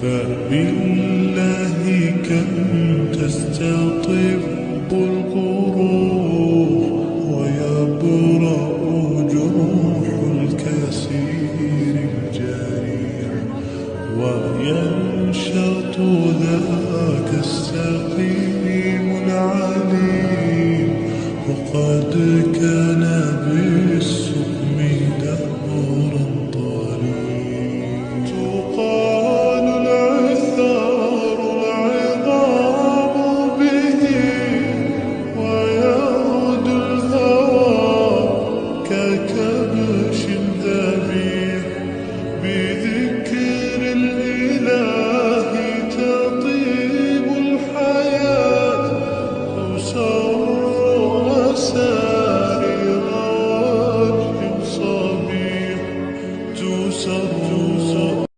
فبالله كم تستطب القروح ويبرأ جروح الكثير الجريح، وينشط ذاك السقيم العليم، وقد كان